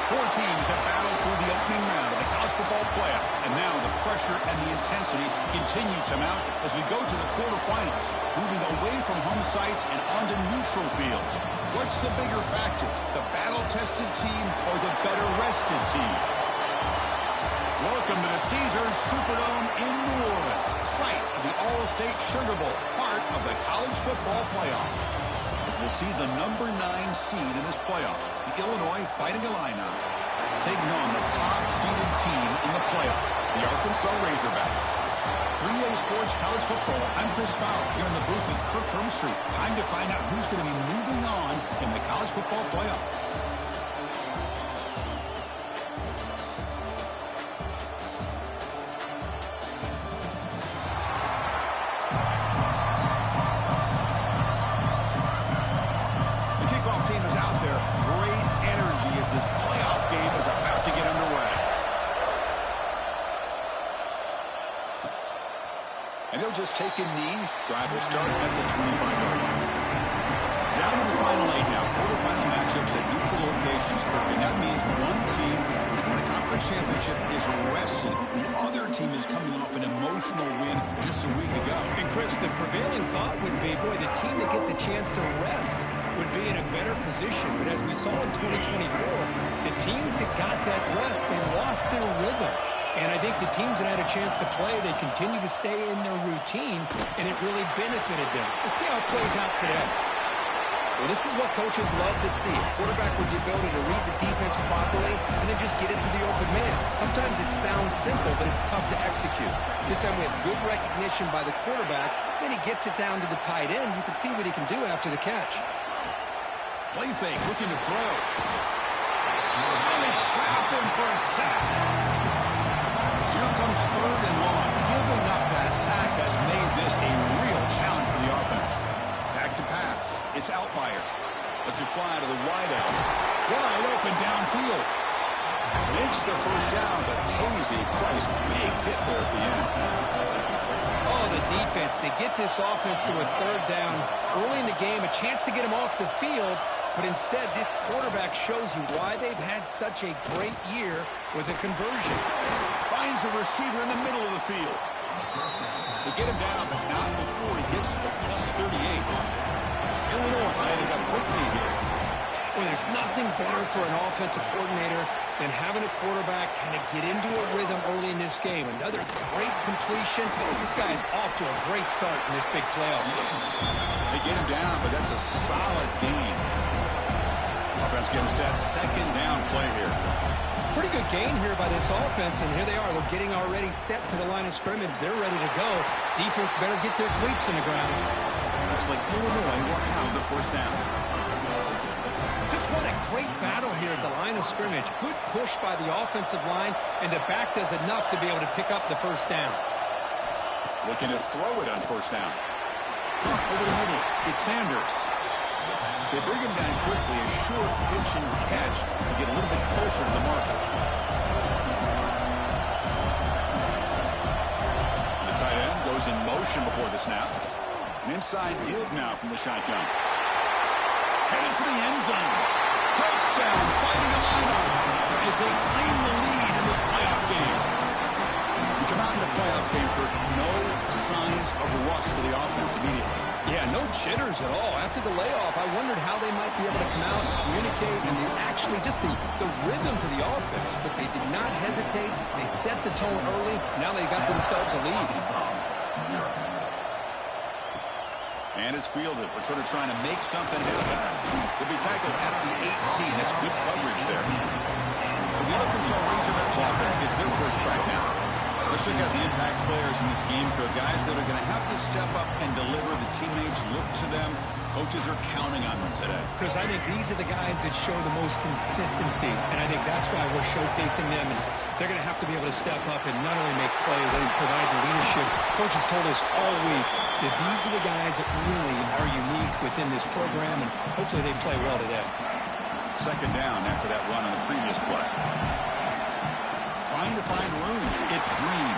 Four teams have battled through the opening round of the college football playoff, and now the pressure and the intensity continue to mount as we go to the quarterfinals, moving away from home sites and onto neutral fields. What's the bigger factor, the battle-tested team or the better-rested team? Welcome to the Caesars Superdome in New Orleans, site of the All-State Sugar Bowl, part of the college football playoff. As we'll see the number 9 seed in this playoff, the Illinois Fighting Illini, taking on the top-seeded team in the playoff, the Arkansas Razorbacks. 3A Sports College Football, I'm Chris Fowler, here in the booth with Kirk Hermstreet. Time to find out who's going to be moving on in the college football playoff. Just take a knee. Drive will start at the 25-yard line. Down to the final 8 now. Quarterfinal matchups at neutral locations, Kirk. And that means one team which won a conference championship is rested. The other team is coming off an emotional win just a week ago. And Chris, the prevailing thought would be, boy, the team that gets a chance to rest would be in a better position. But as we saw in 2024, the teams that got that rest, they lost their rhythm. And I think the teams that had a chance to play, they continue to stay in their routine, and it really benefited them. Let's see how it plays out today. Well, this is what coaches love to see. A quarterback with the ability to read the defense properly and then just get it to the open man. Sometimes it sounds simple, but it's tough to execute. This time we have good recognition by the quarterback. Then he gets it down to the tight end. You can see what he can do after the catch. Play fake, looking to throw. And they trap him for a sack. Here comes 3rd and long. Giving up that sack has made this a real challenge for the offense. Back to pass. It's Outlier. Lets it fly to the wideout. Wide open downfield. Makes the first down, but pays a price. Big hit there at the end. Oh, the defense. They get this offense to a 3rd down early in the game. A chance to get him off the field. But instead, this quarterback shows you why they've had such a great year with a conversion. Finds a receiver in the middle of the field. They get him down, but not before he gets to the +38. Illinois lining up quickly here. Well, there's nothing better for an offensive coordinator than having a quarterback kind of get into a rhythm early in this game. Another great completion. This guy is off to a great start in this big playoff game. They get him down, but that's a solid gain. Offense getting set. 2nd down play here. Pretty good gain here by this offense, and here they are. They're getting already set to the line of scrimmage. They're ready to go. Defense better get their cleats in the ground. Looks like Illinois will have the 1st down. Just what a great battle here at the line of scrimmage. Good push by the offensive line, and the back does enough to be able to pick up the 1st down. Looking to throw it on 1st down. Over the middle, it's Sanders. They bring him down quickly, a short pitch and catch to get a little bit closer to the marker. The tight end goes in motion before the snap. An inside give now from the shotgun. Headed for the end zone. Touchdown, Fighting Illini as they claim the lead in this playoff game. We come out in the playoff game for no signs of rust for the offense immediately. Yeah, no jitters at all. After the layoff, I wondered how they might be able to come out and communicate and actually just the rhythm to the offense. But they did not hesitate. They set the tone early. Now they got themselves a lead. And it's fielded. Returner trying to make something happen. Will be tackled at the 18. That's good coverage there. So the Arkansas Razorbacks offense gets their first crack now. Let's check out the impact players in this game. For guys that are going to have to step up and deliver. The teammates look to them. Coaches are counting on them today. Chris, I think these are the guys that show the most consistency, and I think that's why we're showcasing them. And they're going to have to be able to step up and not only make plays, I think provide the leadership. Coach has told us all week that these are the guys that really are unique within this program, and hopefully they play well today. Second down after that run on the previous play. Trying to find room. It's Green.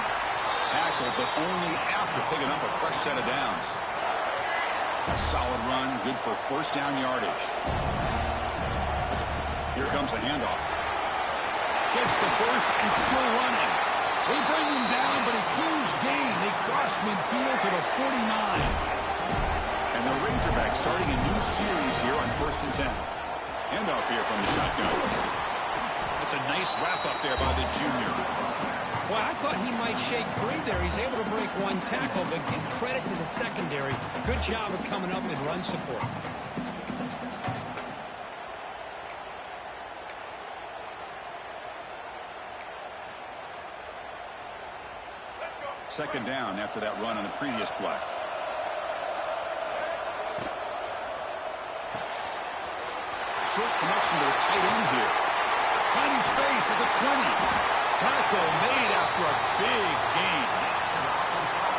Tackle, but only after picking up a fresh set of downs. A solid run, good for first down yardage. Here comes the handoff. Gets the first and still running. They bring him down, but a huge gain. They cross midfield to the 49. And the Razorbacks starting a new series here on 1st and 10. Handoff here from the shotgun. That's a nice wrap-up there by the junior. Well, I thought he might shake free there. He's able to break one tackle, but give credit to the secondary. Good job of coming up in run support. Second down after that run on the previous play. Short connection to the tight end here. Finding space at the 20. Tackle made after a big gain.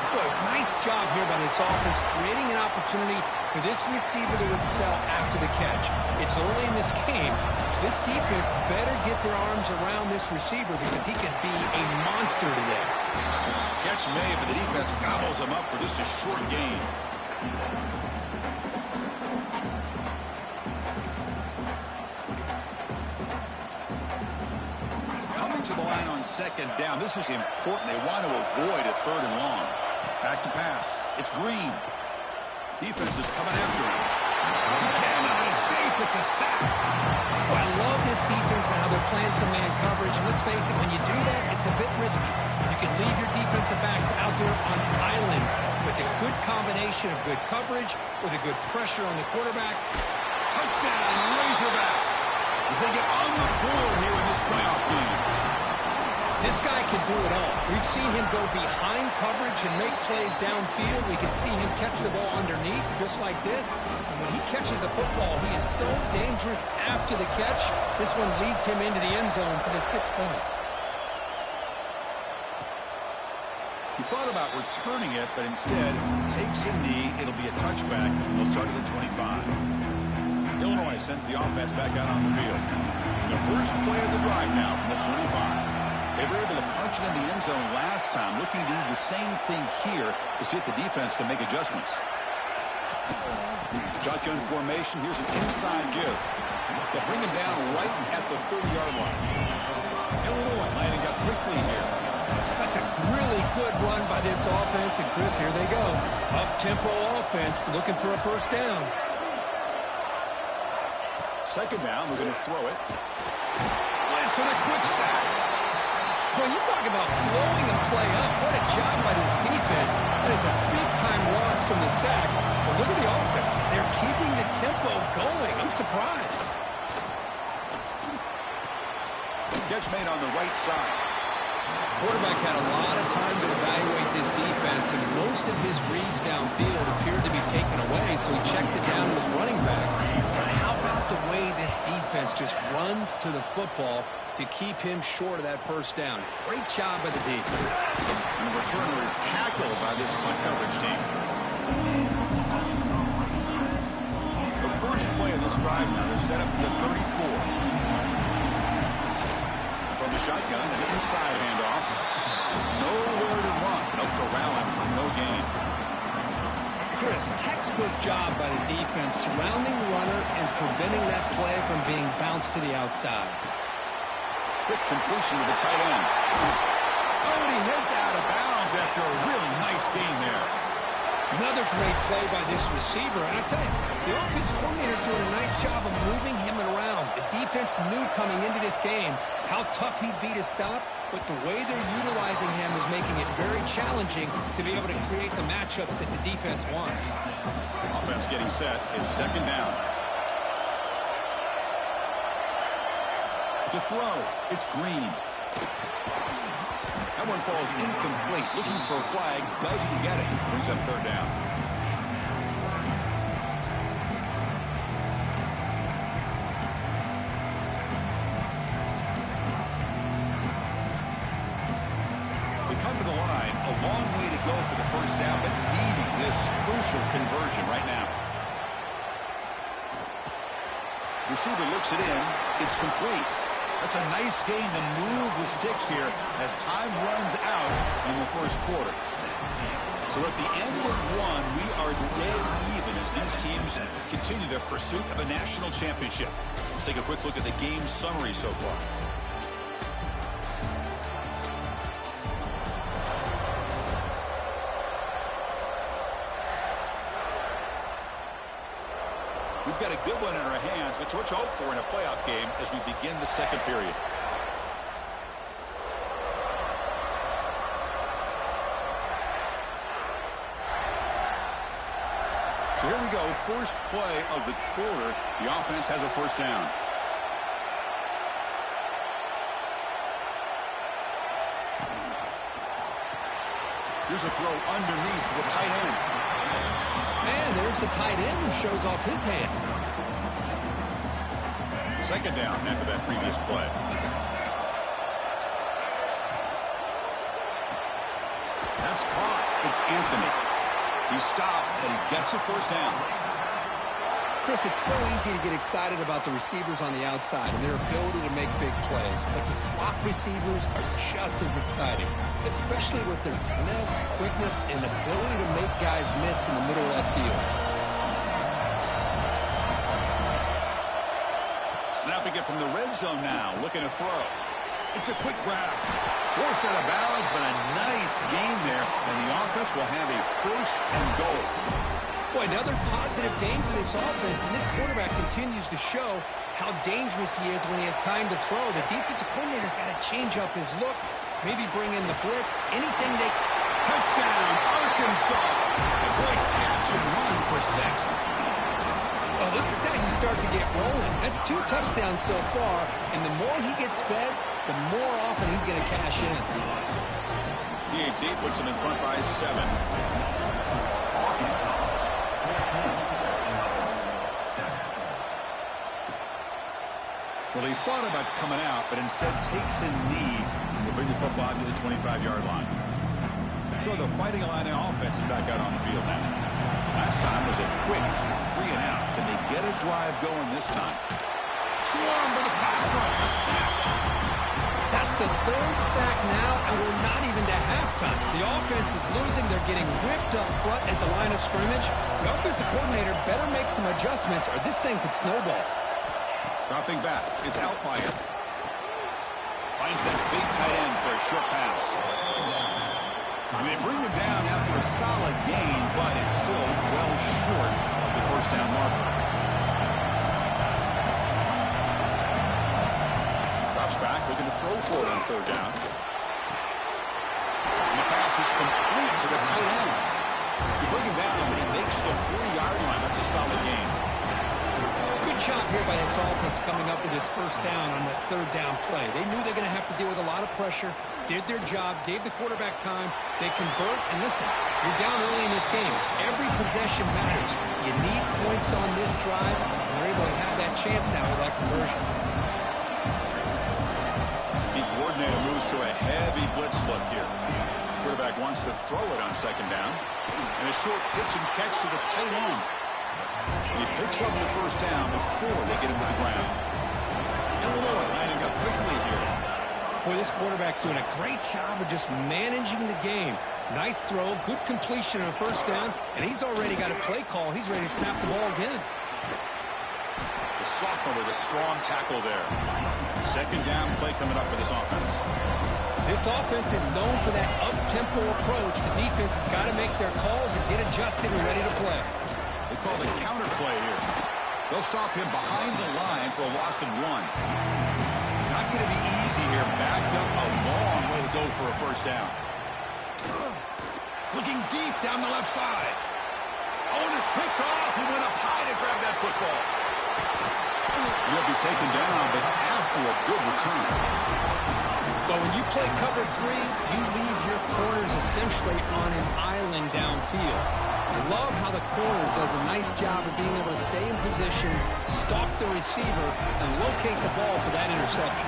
Boy, nice job here by this offense, creating an opportunity for this receiver to excel after the catch. It's early in this game, so this defense better get their arms around this receiver because he could be a monster today. Catch made, but the defense gobbles him up for just a short gain. To the line on second down. This is important. They want to avoid a 3rd and long. Back to pass. It's Green. Defense is coming after him. He cannot escape. It's a sack. Well, I love this defense and how they're playing some man coverage. And let's face it, when you do that, it's a bit risky. You can leave your defensive backs out there on islands, but the good combination of good coverage with a good pressure on the quarterback. Touchdown, Razorbacks, as they get on the board here in this playoff game. This guy can do it all. We've seen him go behind coverage and make plays downfield. We can see him catch the ball underneath, just like this. And when he catches a football, he is so dangerous after the catch. This one leads him into the end zone for the 6 points. He thought about returning it, but instead takes a knee. It'll be a touchback. He'll start at the 25. Illinois sends the offense back out on the field. And the first play of the drive now from the 25. They were able to punch it in the end zone last time. Looking to do the same thing here to see if the defense can make adjustments. Shotgun formation. Here's an inside give. They'll bring him down right at the 30-yard line. Illinois lining up quickly here. That's a really good run by this offense. And, Chris, here they go. Up-tempo offense looking for a first down. Second down. We're going to throw it. Blitz and a quick sack. Well, you talk about blowing a play up. What a job by this defense. That is a big-time loss from the sack. But look at the offense. They're keeping the tempo going. I'm surprised. Catch made on the right side. Quarterback had a lot of time to evaluate this defense, and most of his reads downfield appeared to be taken away, so he checks it down to his running back. But how about the way this defense just runs to the football to keep him short of that first down? Great job by the defense. And the returner is tackled by this punt coverage team. The first play of this drive now is set up to the 34. From the shotgun, an inside handoff. Nowhere to run. They'll corral him for no gain. Chris, textbook job by the defense surrounding the runner and preventing that play from being bounced to the outside. Quick completion to the tight end. Oh, and he heads out of bounds after a really nice game there. Another great play by this receiver. And I'll tell you, the offensive coordinator is doing a nice job of moving him around. The defense knew coming into this game how tough he'd be to stop, but the way they're utilizing him is making it very challenging to be able to create the matchups that the defense wants. Offense getting set. It's second down. To throw, it's Green. That one falls incomplete. Looking for a flag, doesn't get it. Brings up third down. We come to the line, a long way to go for the first down, but needing this crucial conversion right now. Receiver looks it in. It's complete. That's a nice gain to move the sticks here as time runs out in the first quarter. So at the end of one, we are dead even as these teams continue their pursuit of a national championship. Let's take a quick look at the game summary so far. We've got a good one in our hands, which we're to hope for in a playoff game as we begin the second period. So here we go, first play of the quarter. The offense has a first down. Here's a throw underneath the tight end. And there's the tight end who shows off his hands. Second down after that previous play. That's caught. It's Anthony. He stopped, and he gets a first down. Chris, it's so easy to get excited about the receivers on the outside and their ability to make big plays, but the slot receivers are just as exciting, especially with their finesse, quickness, and ability to make guys miss in the middle of that field. Snapping it from the red zone now, looking to throw. It's a quick grab. Forced out of bounds, but a nice gain there, and the offense will have a first and goal. Boy, another positive game for this offense, and this quarterback continues to show how dangerous he is when he has time to throw. The defensive coordinator's got to change up his looks, maybe bring in the blitz, anything they... Touchdown, Arkansas! A great catch and run for 6. Well, this is how you start to get rolling. That's 2 touchdowns so far, and the more he gets fed, the more often he's going to cash in. PAT puts him in front by 7. Well, he thought about coming out, but instead takes a knee to bring the football to the 25-yard line. So the Fighting Illini offense is back out on the field now. Last time was a quick 3 and out. Can they get a drive going this time? Swarm for the pass rush. A sack. That's the 3rd sack now, and we're not even to halftime. The offense is losing. They're getting ripped up front at the line of scrimmage. The offensive coordinator better make some adjustments, or this thing could snowball. Dropping back. It's Outlier. Finds that big tight end for a short pass. They bring him down after a solid gain, but it's still well short of the first down marker. Drops back, looking to throw for it on 3rd down. And the pass is complete to the tight end. You bring him down, but he makes the 3-yard line. That's a solid gain. Good job here by this offense coming up with this first down on that 3rd down play. They knew they're going to have to deal with a lot of pressure, did their job, gave the quarterback time. They convert, and listen, you're down early in this game. Every possession matters. You need points on this drive, and they're able to have that chance now with that conversion. The coordinator moves to a heavy blitz look here. Quarterback wants to throw it on 2nd down. And a short pitch and catch to the tight end. He picks up the first down before they get him to the ground. Illinois lining up quickly here. Boy, this quarterback's doing a great job of just managing the game. Nice throw, good completion on 1st down, and he's already got a play call. He's ready to snap the ball again. The sophomore with a strong tackle there. 2nd down play coming up for this offense. This offense is known for that up-tempo approach. The defense has got to make their calls and get adjusted and ready to play. They call the counter play here. They'll stop him behind the line for a loss of 1. Not going to be easy here. Backed up a long way to go for a first down. Looking deep down the left side. Owen is picked off. He went up high to grab that football. He'll be taken down, but after a good return. But when you play cover 3, you leave your corners essentially on an island downfield. I love how the corner does a nice job of being able to stay in position, stalk the receiver, and locate the ball for that interception.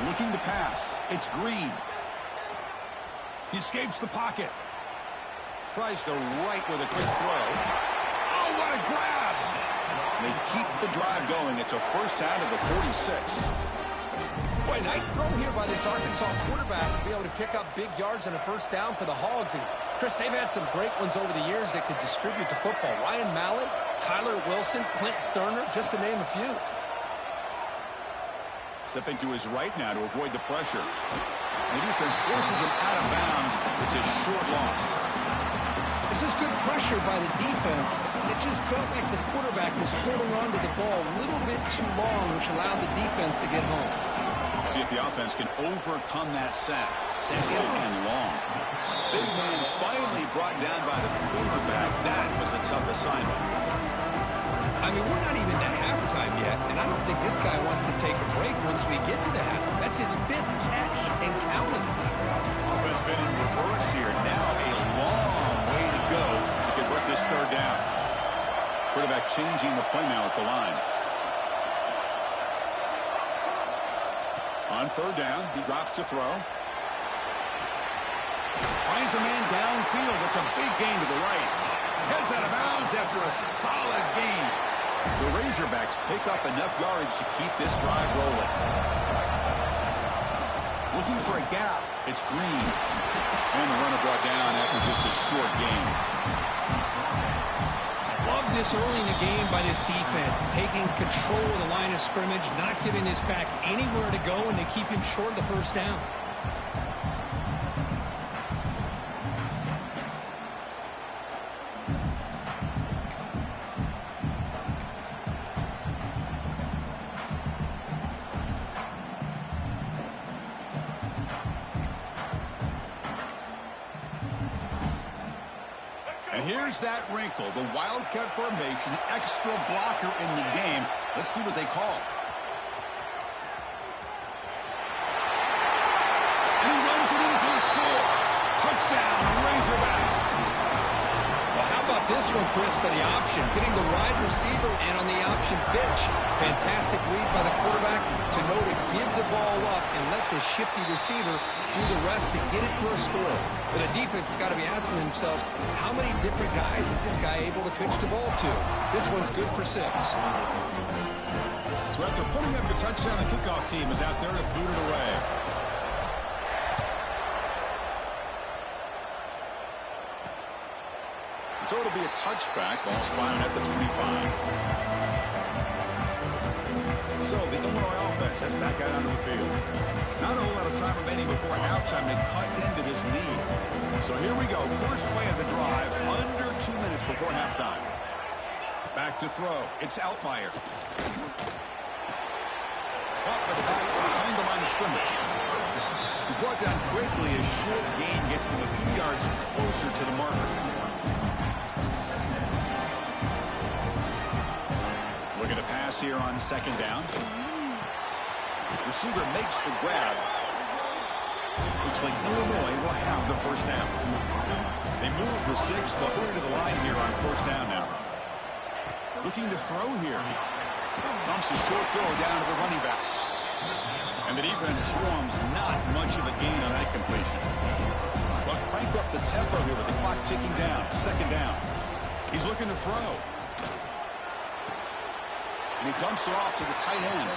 Looking to pass. It's Green. He escapes the pocket. Tries the right with a quick throw. Oh, what a grab! They keep the drive going. It's a first down to the 46. Boy, nice throw here by this Arkansas quarterback to be able to pick up big yards on a first down for the Hogs. And, Chris, they've had some great ones over the years that could distribute the football. Ryan Mallett, Tyler Wilson, Clint Sterner, just to name a few. Stepping to his right now to avoid the pressure. The defense forces him out of bounds. It's a short loss. This is good pressure by the defense. It just felt like the quarterback was holding on to the ball a little bit too long, which allowed the defense to get home. See if the offense can overcome that sack. Second and long. Big man finally brought down by the quarterback. That was a tough assignment. I mean, we're not even to halftime yet, and I don't think this guy wants to take a break once we get to the half. That's his 5th catch and counting. Offense been in reverse here. Now a long way to go to convert this third down. Quarterback changing the play now at the line. On third down, he drops to throw. Finds a man downfield. It's a big gain to the right. Heads out of bounds after a solid gain. The Razorbacks pick up enough yardage to keep this drive rolling. Looking for a gap. It's Green. And the runner brought down after just a short gain. Love this early in the game by this defense, taking control of the line of scrimmage, not giving this back anywhere to go, and they keep him short of the first down. And here's that wrinkle, the Wildcat formation, extra blocker in the game. Let's see what they call. And he runs it in for the score. Touchdown, Razorbacks. Well, how about this one, Chris, for the option? Getting the wide receiver and on the option pitch. Fantastic read by the quarterback to know to give the ball up and let the shifty receiver do the rest to get it for a score. But the defense has got to be asking themselves, how many different guys is this guy able to pitch the ball to? This one's good for 6. So after putting up the touchdown, the kickoff team is out there to boot it away. So it'll be a touchback. Ball spotted at the 25. So the Illinois offense heads back out onto the field. Not a whole lot of time remaining before halftime to cut into this lead. So here we go. First play of the drive. Under 2 minutes before halftime. Back to throw. It's Altmaier. Caught by the back behind the line of scrimmage. He's brought down quickly. A short gain gets them a few yards closer to the marker. Looking to pass here on second down. Receiver makes the grab. Looks like Illinois will have the first down. They move the 6. They'll hurry to the line here on first down now. Looking to throw here. Dumps a short throw down to the running back. And the defense swarms. Not much of a gain on that completion. But crank up the tempo here with the clock ticking down. Second down. He's looking to throw. And he dumps it off to the tight end.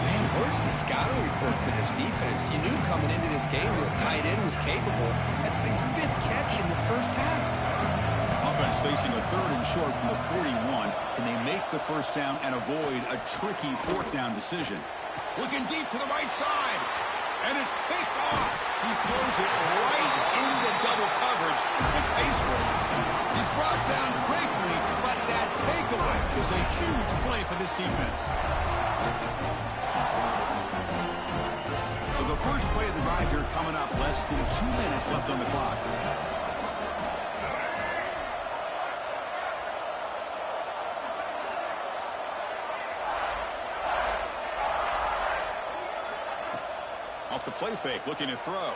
Man, where's the scouting report for this defense? You knew coming into this game this tight end was capable. That's his 5th catch in this first half. Offense facing a third and short from the 41. Can they make the first down and avoid a tricky fourth down decision? Looking deep to the right side. And it's picked off. He throws it right into double coverage and pays for it. He's brought down quickly, but that takeaway is a huge play for this defense. So the first play of the drive here coming up. Less than 2 minutes left on the clock. Off the play fake, looking to throw.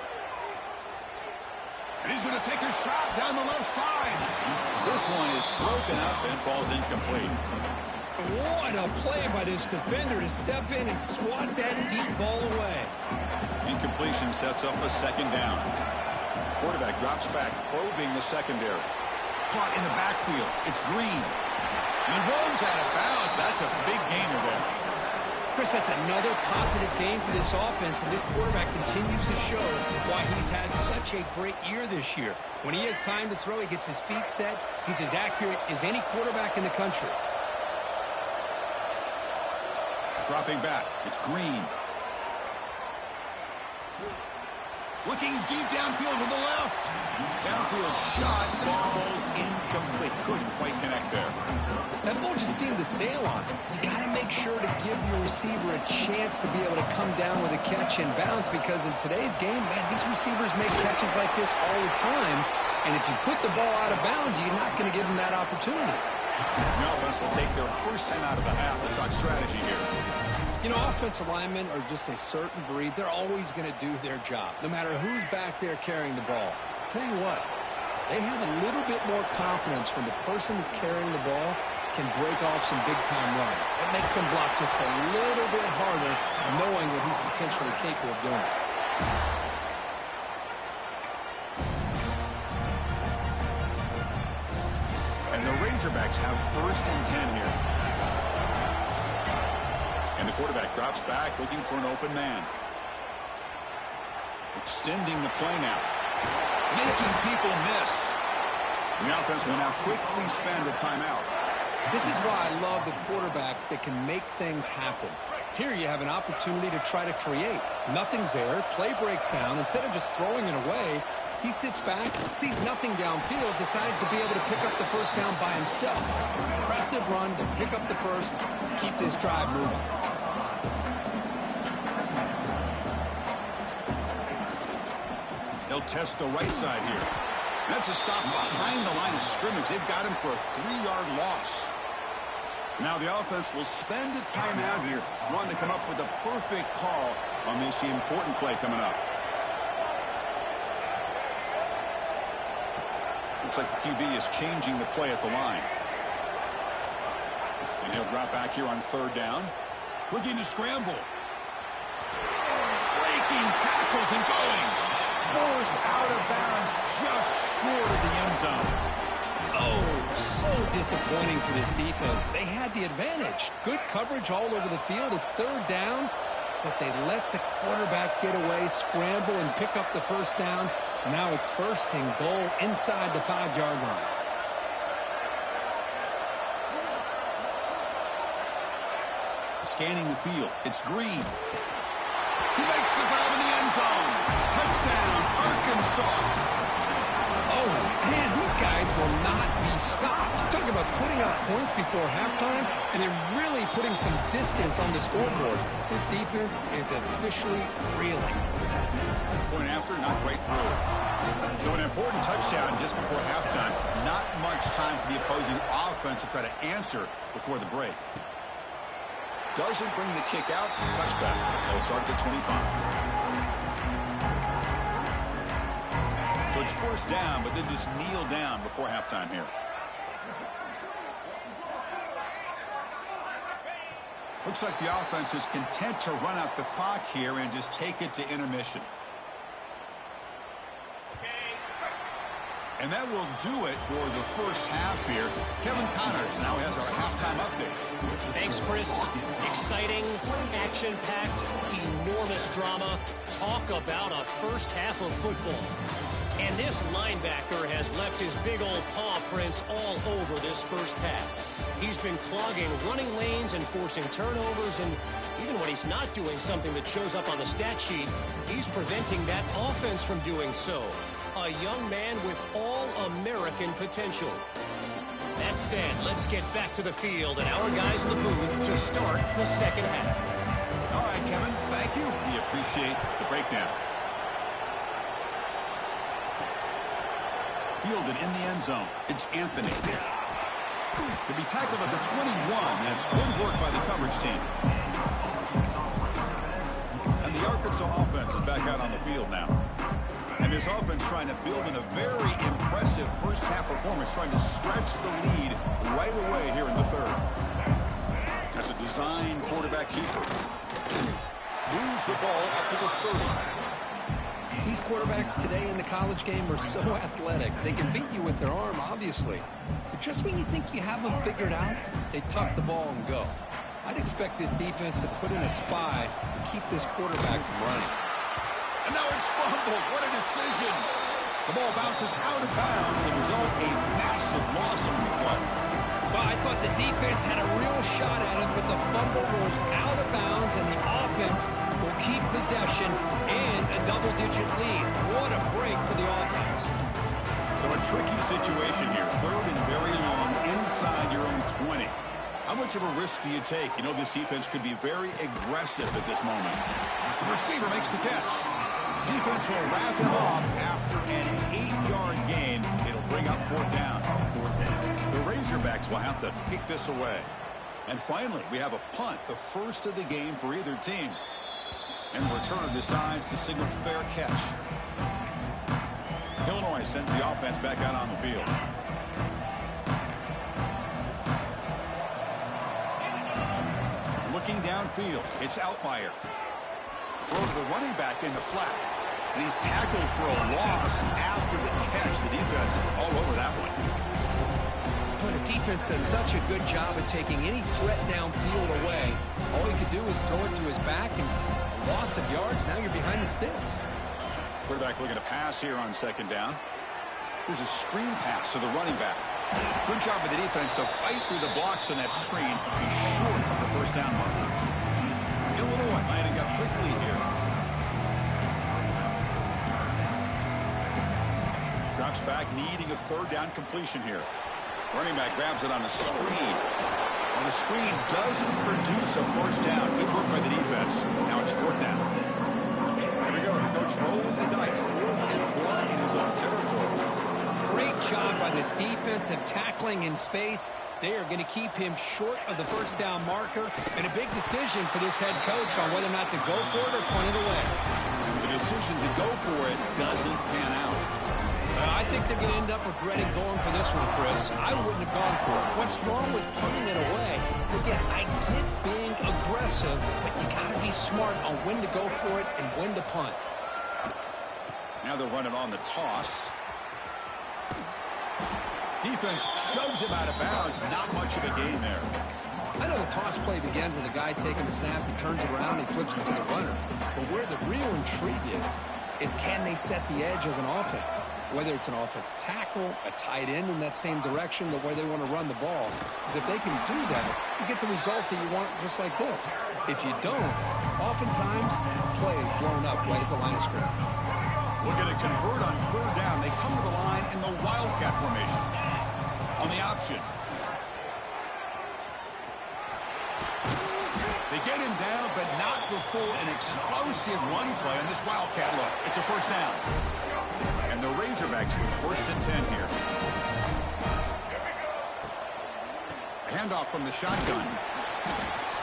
And he's going to take a shot down the left side. This one is broken up and falls incomplete. What a play by this defender to step in and swat that deep ball away. Incompletion sets up a second down. Quarterback drops back, probing the secondary. Caught in the backfield. It's Green. And rolls out of bounds. That's a big gainer there. Chris, that's another positive game for this offense, and this quarterback continues to show why he's had such a great year this year. When he has time to throw, he gets his feet set. He's as accurate as any quarterback in the country. Dropping back, it's Green. Looking deep downfield to the left. Downfield shot, ball's incomplete. Couldn't quite connect there. That ball just seemed to sail on him. You got to make sure to give your receiver a chance to be able to come down with a catch and bounce, because in today's game, man, these receivers make catches like this all the time. And if you put the ball out of bounds, you're not going to give them that opportunity. The offense will take their first time out of the half. Let's talk strategy here. You know, offensive linemen are just a certain breed. They're always going to do their job, no matter who's back there carrying the ball. I'll tell you what, they have a little bit more confidence when the person that's carrying the ball can break off some big-time runs. It makes them block just a little bit harder, knowing what he's potentially capable of doing. And the Razorbacks have first and 10 here. And the quarterback drops back, looking for an open man. Extending the play now. Making people miss. And the offense will now quickly spend a timeout. This is why I love the quarterbacks that can make things happen. Here you have an opportunity to try to create. Nothing's there. Play breaks down. Instead of just throwing it away, he sits back, sees nothing downfield, decides to be able to pick up the first down by himself. Impressive run to pick up the first, keep this drive moving. He'll test the right side here. That's a stop behind the line of scrimmage. They've got him for a 3-yard loss. Now the offense will spend a timeout here, wanting to come up with a perfect call on this important play coming up. Looks like the QB is changing the play at the line. And he'll drop back here on third down. Looking to scramble. Breaking tackles and going. Forced out of bounds just short of the end zone. Oh, so disappointing for this defense. They had the advantage. Good coverage all over the field. It's third down, but they let the quarterback get away, scramble, and pick up the first down. Now it's first and goal inside the 5-yard line. Scanning the field. It's Green. He makes the grab in the end zone. Touchdown, Arkansas. Oh, man, these guys will not be stopped. You're talking about putting up points before halftime, and they're really putting some distance on the scoreboard. This defense is officially reeling. Point after, not quite through. So an important touchdown just before halftime. Not much time for the opposing offense to try to answer before the break. Doesn't bring the kick out. Touchback. They'll start at the 25. So it's first down, but then just kneel down before halftime here. Looks like the offense is content to run out the clock here and just take it to intermission. And that will do it for the first half here. Kevin Connors now has our halftime update. Thanks, Chris. Exciting, action-packed, enormous drama. Talk about a first half of football. And this linebacker has left his big old paw prints all over this first half. He's been clogging running lanes and forcing turnovers and even even when he's not doing something that shows up on the stat sheet, he's preventing that offense from doing so. A young man with all-American potential. That said, let's get back to the field and our guys in the booth to start the second half. All right, Kevin, thank you. We appreciate the breakdown. Fielded in the end zone. It's Anthony. To be tackled at the 21. That's good work by the coverage team. And the Arkansas offense is back out on the field now. And this offense trying to build in a very impressive first-half performance, trying to stretch the lead right away here in the third. As a design quarterback keeper. Moves the ball up to the 30. These quarterbacks today in the college game are so athletic. They can beat you with their arm, obviously. But just when you think you have them figured out, they tuck the ball and go. I'd expect this defense to put in a spy and keep this quarterback from running. And now it's fumbled. What a decision. The ball bounces out of bounds. The result, a massive loss on the play. Well, I thought the defense had a real shot at it, but the fumble rolls out of bounds, and the offense will keep possession and a double-digit lead. What a break for the offense. So a tricky situation here. Third and very long inside your own 20. How much of a risk do you take? You know, this defense could be very aggressive at this moment. The receiver makes the catch. Defense will wrap him up after an 8-yard gain. It'll bring up fourth down. The Razorbacks will have to kick this away. And finally, we have a punt, the first of the game for either team. And the return decides to signal fair catch. Illinois sends the offense back out on the field. Looking downfield, it's Outlier. Throw to the running back in the flat. And he's tackled for a loss after the catch. The defense all over that one. Boy, the defense does such a good job of taking any threat downfield away. All he could do is throw it to his back, and a loss of yards, now you're behind the sticks. Quarterback looking to pass here on second down. Here's a screen pass to the running back. Good job by the defense to fight through the blocks on that screen. He's short of the first down mark. Illinois lining up quickly here. Drops back, needing a third down completion here. Running back grabs it on a screen. And the screen doesn't produce a first down. Good work by the defense. Now it's fourth down. Here we go. The coach rolling the dice. 4th and 1 in his own territory. Great job by this defensive tackling in space. They are going to keep him short of the first down marker. And a big decision for this head coach on whether or not to go for it or punt it away. The decision to go for it doesn't pan out. I think they're going to end up regretting going for this one, Chris. I wouldn't have gone for it. What's wrong with punting it away? Again, I get being aggressive, but you got to be smart on when to go for it and when to punt. Now they're running on the toss. Defense shoves him out of bounds. Not much of a gain there. I know the toss play begins with a guy taking the snap, he turns it around, and he flips it to the runner. But where the real intrigue is can they set the edge as an offense? Whether it's an offensive tackle, a tight end in that same direction, the way they want to run the ball. Because if they can do that, you get the result that you want just like this. If you don't, oftentimes, the play is blown up right at the line of scrimmage. Looking to convert on third down. They come to the line in the Wildcat formation. On the option. They get him down, but not before an explosive run play on this Wildcat look. It's a first down. And the Razorbacks with first and 10 here. Handoff from the shotgun.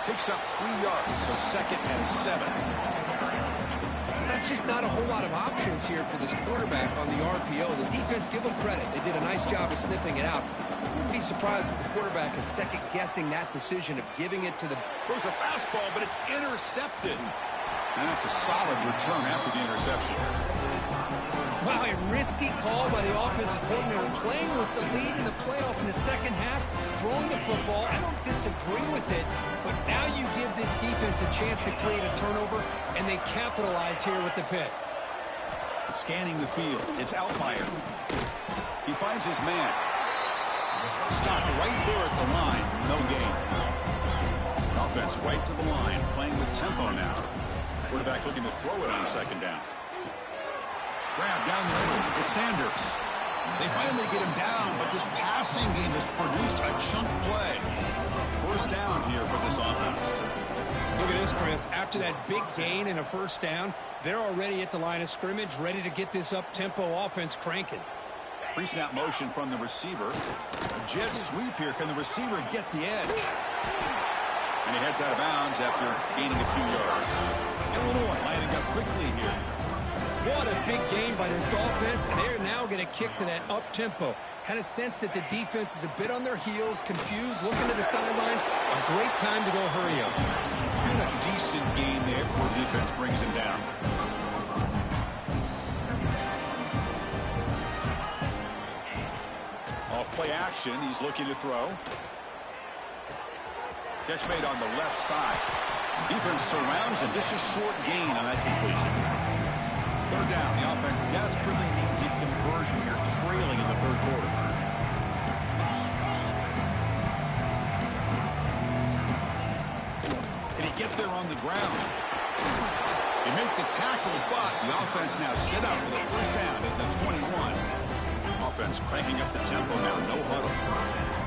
Picks up 3 yards, so second and 7. That's just not a whole lot of options here for this quarterback on the RPO. The defense, give them credit. They did a nice job of sniffing it out. I wouldn't be surprised if the quarterback is second-guessing that decision of giving it to the... Throws a fastball, but it's intercepted. And that's a solid return after the interception. Wow, a risky call by the offensive coordinator, playing with the lead in the playoff in the second half, throwing the football. I don't disagree with it, but now you give this defense a chance to create a turnover, and they capitalize here with the pick. Scanning the field, it's Outlier. He finds his man. Stopped right there at the line, no gain. offense right to the line, playing with tempo now. Quarterback looking to throw it on second down. Grab down the middle. It's Sanders. They finally get him down, but this passing game has produced a chunk play. First down here for this offense. Look at this, Chris. After that big gain and a first down, they're already at the line of scrimmage, ready to get this up-tempo offense cranking. Pre-snap motion from the receiver. A jet sweep here. Can the receiver get the edge? And he heads out of bounds after gaining a few yards. Illinois lining up quickly here. What a big game by this offense, and they're now going to kick to that up-tempo. Kind of sense that the defense is a bit on their heels, confused, looking to the sidelines. A great time to go hurry up. And a decent gain there before the defense brings him down. Off play action, he's looking to throw. Catch made on the left side. Defense surrounds him. Just a short gain on that completion. Third down. The offense desperately needs a conversion here, trailing in the third quarter. Did he get there on the ground? They make the tackle, but the offense now set up for the first down at the 21. Offense cranking up the tempo now. No huddle.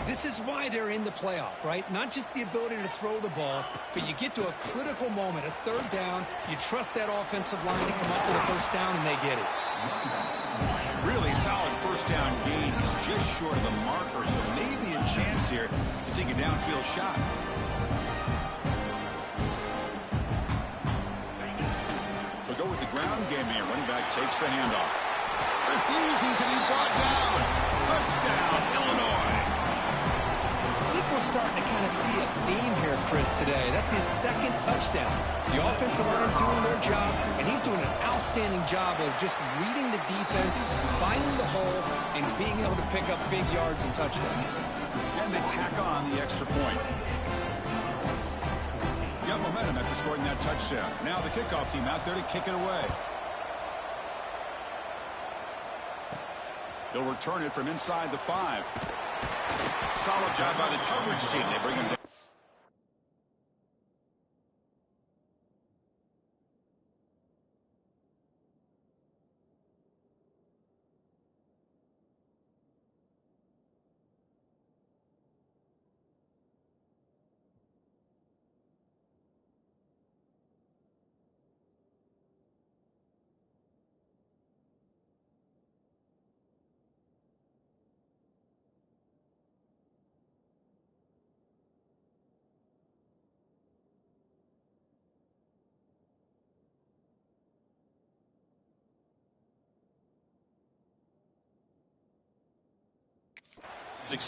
This is why they're in the playoff, right? Not just the ability to throw the ball, but you get to a critical moment, a third down, you trust that offensive line to come up with a first down, and they get it. Really solid first down gain. He's just short of the marker, so maybe a chance here to take a downfield shot. They'll go with the ground game here. Running back takes the handoff. Refusing to be brought down. Touchdown, Illinois. I think we're starting to kind of see a theme here, Chris, today. That's his second touchdown. The offensive line doing their job, and he's doing an outstanding job of just reading the defense, finding the hole, and being able to pick up big yards and touchdowns. And they tack on the extra point. Got momentum after scoring that touchdown. Now the kickoff team out there to kick it away. They'll return it from inside the 5. Solid job by the coverage team. They bring him down. For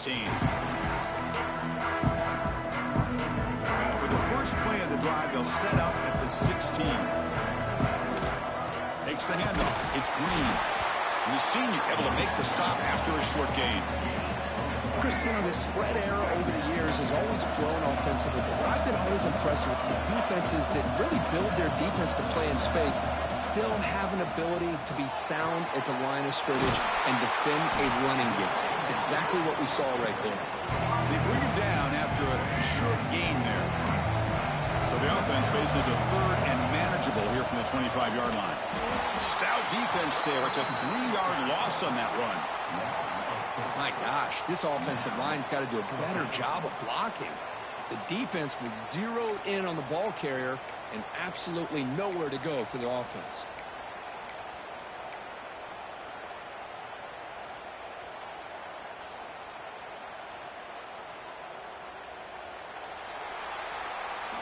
the first play of the drive, they'll set up at the 16. Takes the handoff. It's Green. And the senior able to make the stop after a short gain. Cristiano, this spread era over the years has always grown offensively, but what I've been always impressed with the defenses that really build their defense to play in space still have an ability to be sound at the line of scrimmage and defend a running game. It's exactly what we saw right there. They bring him down after a short gain there. So the offense faces a third and manageable here from the 25-yard line. Stout defense there. It's a 3-yard loss on that run. My gosh, this offensive line's got to do a better job of blocking. The defense was zeroed in on the ball carrier and absolutely nowhere to go for the offense.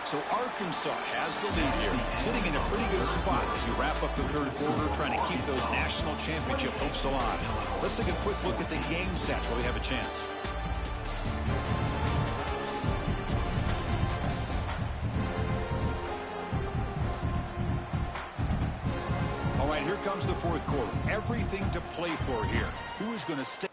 So Arkansas has the lead here, sitting in a pretty good spot as you wrap up the third quarter, trying to keep those national championship hopes alive. Let's take a quick look at the game stats while we have a chance. All right, here comes the fourth quarter. Everything to play for here. Who is going to stay?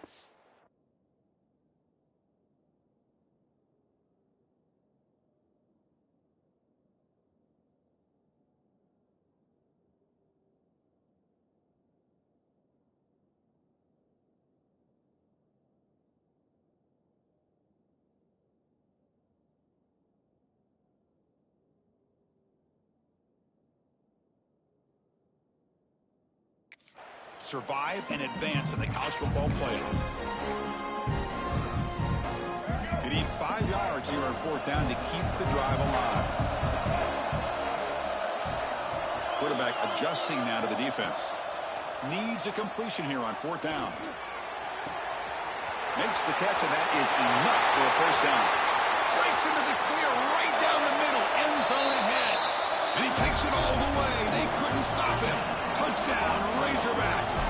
survive and advance in the college football playoff. You need 5 yards here on 4th down to keep the drive alive. Quarterback adjusting now to the defense. Needs a completion here on 4th down. Makes the catch, and that is enough for a 1st down. Breaks into the clear right down the middle. End zone ahead. And he takes it all the way. They couldn't stop him. Touchdown, Razorbacks.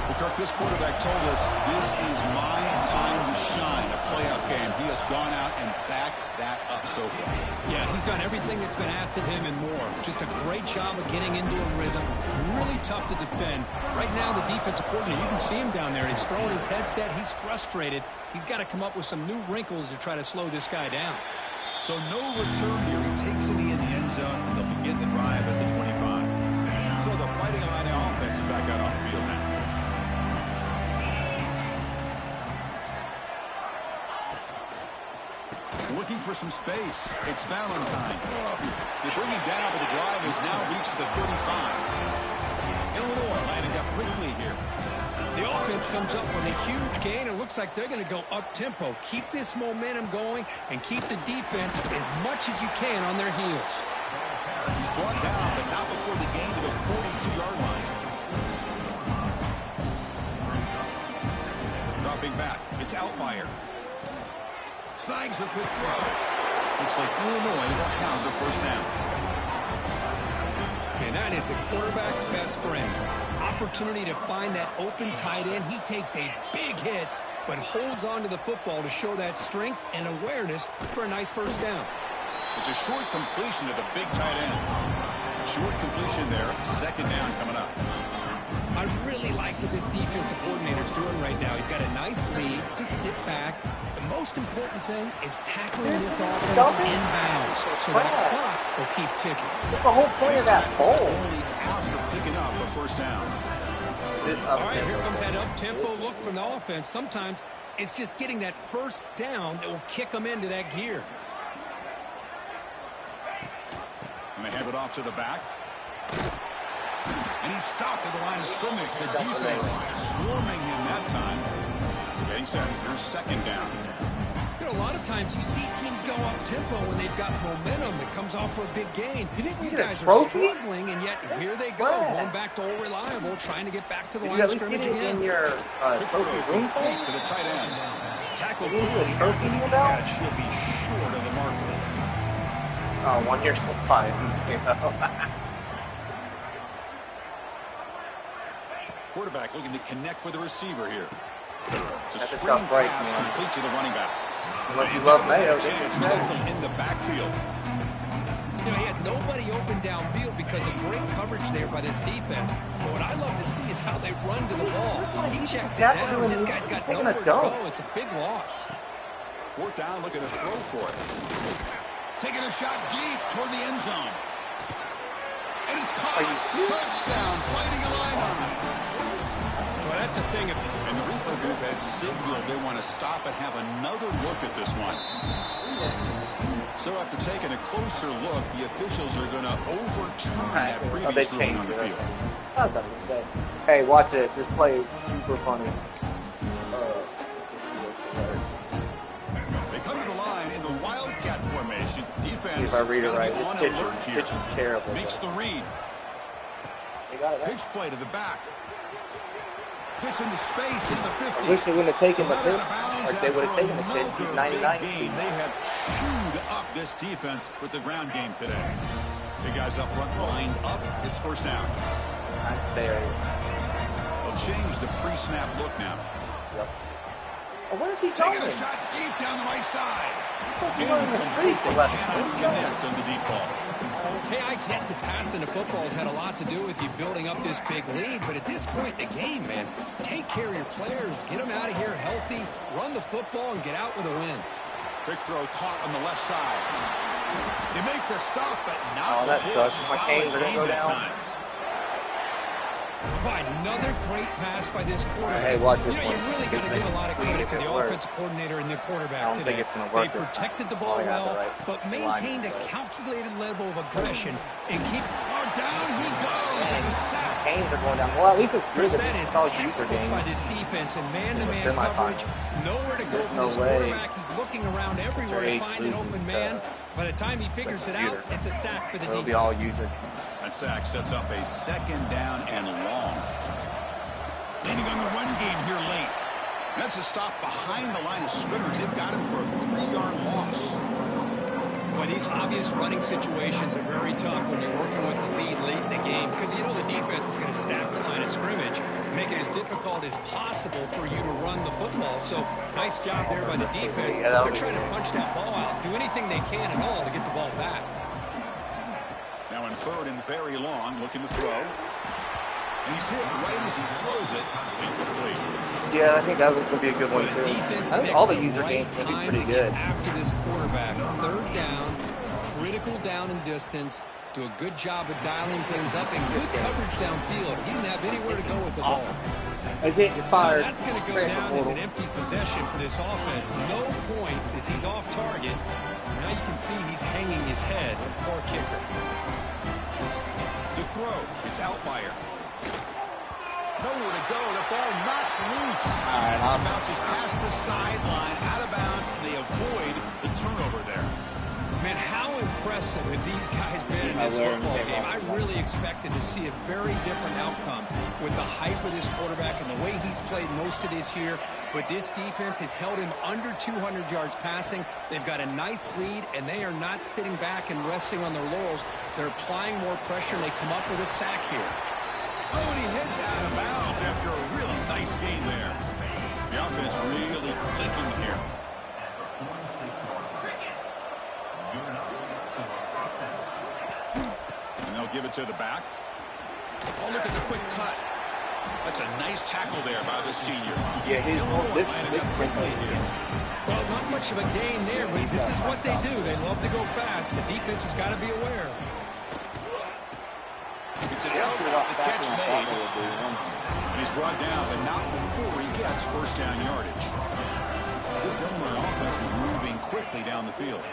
Well, Kirk, this quarterback told us this is my time to shine, a playoff game. He has gone out and backed that up so far. Yeah, he's done everything that's been asked of him and more. Just a great job of getting into a rhythm. Really tough to defend. Right now, the defensive coordinator, you can see him down there. He's throwing his headset. He's frustrated. He's got to come up with some new wrinkles to try to slow this guy down. So no return here. He takes a knee in the end zone, and they'll begin the drive at the 25. So the Fighting Illini offense is back out on the field now. Looking for some space. It's Valentine. They bring him down, but the drive has now reached the 35. Illinois lining up quickly here. The offense comes up with a huge gain. It looks like they're going to go up-tempo. Keep this momentum going and keep the defense as much as you can on their heels. He's brought down, but not before the gain to the 42-yard line. Dropping back. It's Outlier. Snags a quick throw. Looks like Illinois will have the 1st down. And that is the quarterback's best friend. Opportunity to find that open tight end. He takes a big hit, but holds on to the football to show that strength and awareness for a nice 1st down. It's a short completion to the big tight end. Short completion there. 2nd down coming up. I really like what this defensive coordinator's doing right now. He's got a nice lead. Just sit back. The most important thing is tackling this offense inbounds so that clock will keep ticking. That's the whole point of that bowl. Only after picking up a 1st down. All right, here comes that up-tempo look from the offense. Sometimes it's just getting that 1st down that will kick them into that gear. And they hand it off to the back. And he's stopped at the line of scrimmage. The defense swarming him that time. Getting set. Here's 2nd down. You know, a lot of times you see teams go up-tempo when they've got momentum that comes off for a big gain. These guys are struggling, and yet here they go, going back to Old Reliable, trying to get back to the line of scrimmage again. Did you at least get it in your trophy room thing? To the tight end. Tackle Did you get a trophy in your belt? belt? She'll be short of the marker. Oh, 1 year supply. Quarterback looking to connect with the receiver here. It's a That's a screen tough break, pass man. complete to the running back. Unless you love Mayo, then Chance it's tackle in the backfield. You know, he had nobody open downfield because of great coverage there by this defense. But what I love to see is how they run to the ball. He checks it down, and this guy's got nowhere to go. It's a big loss. 4th down, looking to throw for it. Taking a shot deep toward the end zone. And it's caught. Are you serious? Touchdown, Fighting Illini. Well, that's the thing. And the replay booth has signaled they want to stop and have another look at this one. So after taking a closer look, the officials are going to overturn that previous ruling on the field. I was about to say. Hey, watch this. This play is super funny. They come to the line in the Wildcat formation. Defense. See if I read it right. On This alert here. pitching's terrible. Makes the read. They got it right. Pitch play to the back. Pitch into space in the 50. I wish they wouldn't have taken the Let out of pitch. bounds Or they would have after taken the pitch. He's another 99 big speed. gain. They have chewed up this defense with the ground game today. Big guys up front lined up. It's 1st down. That's fair. They'll change the pre-snap look now. Yep. Oh, where is he Taking going? a shot deep down the right side. He's running the street. The left. Cannot connect on the deep ball. Hey, I get the passing the football has had a lot to do with you building up this big lead, but at this point in the game, man, take care of your players, get them out of here healthy, run the football, and get out with a win. Big throw caught on the left side. They make the stop, but not Oh, that with sucks. solid My canes are gonna gain go that down. time. By another great pass by this quarterback. Hey, watch this you know, one. you really got to This give a thing's lot of sweet credit if to it the works. offensive coordinator and the quarterback I don't today. think it's gonna work They this time. protected the ball Oh, yeah, well, right. but maintained a calculated level of aggression and keep. down he goes. It's a sack. Games are going down. Well, at least it's good Chris, that that it's is solid user textbook games. by this defense and man-to-man Semi-final. coverage. Nowhere to go There's for no this way quarterback. He's looking around everywhere to Mr. H find an open loses man. By the time he figures it out, computer. it's a sack for the It'll defense. be all user. That sack sets up a second down and long. Leaning on the run game here late. That's a stop behind the line of scrimmage. They've got him for a 3-yard loss. Boy, these obvious running situations are very tough when you're working with the lead late in the game because you know the defense is going to stack the line of scrimmage, make it as difficult as possible for you to run the football. So nice job there by the defense. They're trying to punch that ball out, do anything they can at all to get the ball back. Now in third and very long, looking to throw. And he's hit right as he throws it. Incomplete. Yeah, I think that was going to be a good one, too. Defense I think all the picks user right games are going to time be pretty to get good. after this quarterback. Third down, critical down and distance. Do a good job of dialing things up and good coverage downfield. He didn't have anywhere to go with the ball. Is it fired? That's going to go Transfer down as portal. an empty possession for this offense. No points as he's off target. Now you can see he's hanging his head. Poor kicker. To throw, it's Outlier. Nowhere to go. The ball knocked loose. All right, I'll Bounces past the sideline, out of bounds, and they avoid the turnover there. Man, how impressive have these guys been in this football game? I really expected to see a very different outcome with the hype of this quarterback and the way he's played most of this year. But this defense has held him under 200 yards passing. They've got a nice lead, and they are not sitting back and resting on their laurels. They're applying more pressure, and they come up with a sack here. Oh, and he heads out of bounds after a really nice game there. The offense really clicking here. And they'll give it to the back. Oh, look at the quick cut. That's a nice tackle there by the senior. Yeah, this tempo is good. Well, not much of a gain there, but this is what they do. They love to go fast. The defense has got to be aware. It's an They out, actually got the faster catch than I thought made. they would do. And he's brought down, but not before he gets first down yardage. This Illinois offense is moving quickly down the field.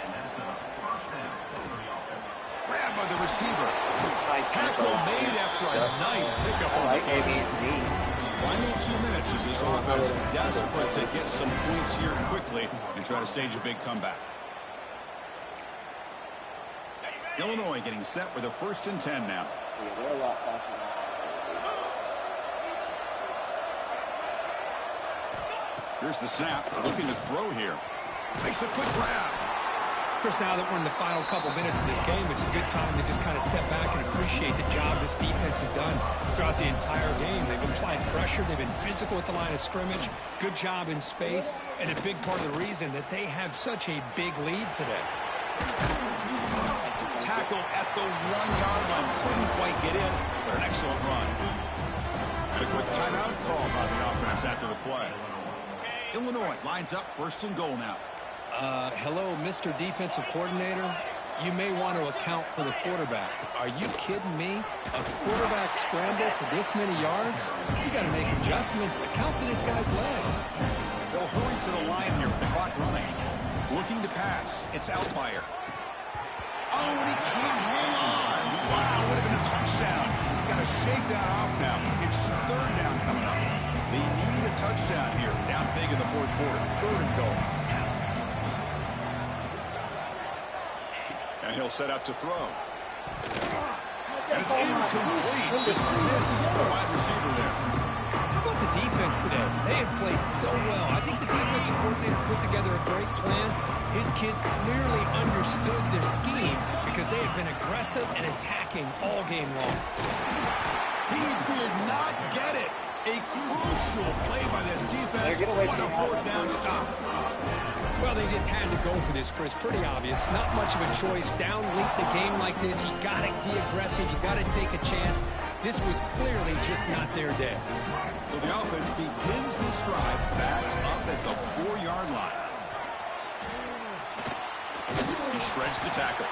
Grabbed by the receiver. This is high Tackle tempo. made after a nice pickup on Like the play. AB's knee. Final 2 minutes as this offense desperate to get some points here quickly and try to stage a big comeback. Illinois getting set with a 1st and 10 now. Yeah, they're a lot faster now. Here's the snap. Looking to throw here. Makes a quick grab. Chris, now that we're in the final couple minutes of this game, it's a good time to just kind of step back and appreciate the job this defense has done throughout the entire game. They've applied pressure. They've been physical at the line of scrimmage. Good job in space. And a big part of the reason that they have such a big lead today. Tackle at the 1-yard line. Couldn't quite get in, but an excellent run. And a quick timeout call by the offense after the play. Illinois lines up 1st and goal now. Hello, Mr. Defensive Coordinator. You may want to account for the quarterback. Are you kidding me? A quarterback scramble for this many yards? You got to make adjustments. Account for this guy's legs. They'll hurry to the line here with the clock running. Looking to pass. It's Outlier. Oh, and he can't hang on. Wow, would have been a touchdown. Got to shake that off now. It's 3rd down coming up. They need a touchdown here. Down big in the 4th quarter. 3rd and goal. And he'll set up to throw. And it's incomplete. Just missed the wide receiver there. How about the defense today? They have played so well. I think the defensive coordinator put together a great plan. His kids clearly understood their scheme because they have been aggressive and attacking all game long. He did not get it. A crucial play by this defense. What a 4th down stop. Well, they just had to go for this, Chris. Pretty obvious. Not much of a choice. Down late the game like this, you got to be aggressive. You got to take a chance. This was clearly just not their day. So the offense begins this drive backed up at the 4-yard line. He shreds the tackle.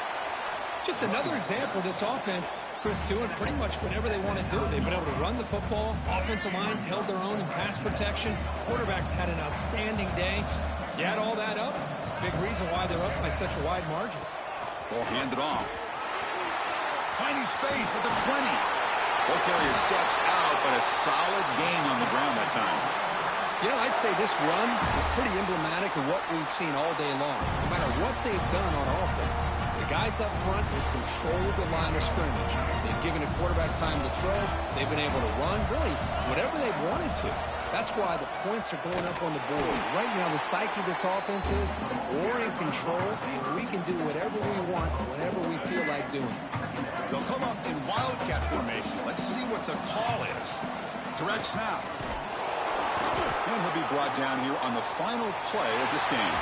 Just another example of this offense, Chris, doing pretty much whatever they want to do. They've been able to run the football. Offensive lines held their own in pass protection. Quarterbacks had an outstanding day. You add all that up, big reason why they're up by such a wide margin. Ball handed off. Finding space at the 20. Ball carrier steps out, but a solid gain on the ground that time. You know, I'd say this run is pretty emblematic of what we've seen all day long. No matter what they've done on offense, the guys up front have controlled the line of scrimmage. They've given a quarterback time to throw. They've been able to run, really, whatever they've wanted to. That's why the points are going up on the board. Right now, the psyche of this offense is we're in control, and we can do whatever we want, whenever we feel like doing it. They'll come up in wildcat formation. Let's see what the call is. Direct snap. And he'll be brought down here on the final play of this game.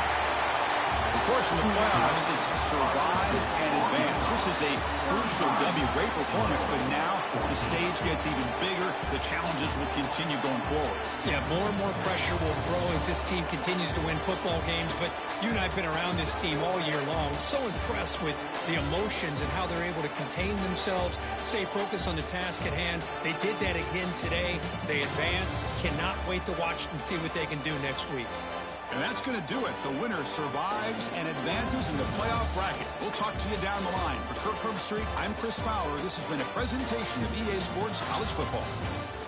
Of course, in the playoffs, it's survive and advance. This is a crucial W. Great performance, but now the stage gets even bigger. The challenges will continue going forward. Yeah, more and more pressure will grow as this team continues to win football games. But you and I have been around this team all year long. So impressed with the emotions and how they're able to contain themselves, stay focused on the task at hand. They did that again today. They advance. Cannot wait to watch and see what they can do next week. And that's going to do it. The winner survives and advances in the playoff bracket. We'll talk to you down the line. For Kirk Herbstreit, I'm Chris Fowler. This has been a presentation of EA Sports College Football.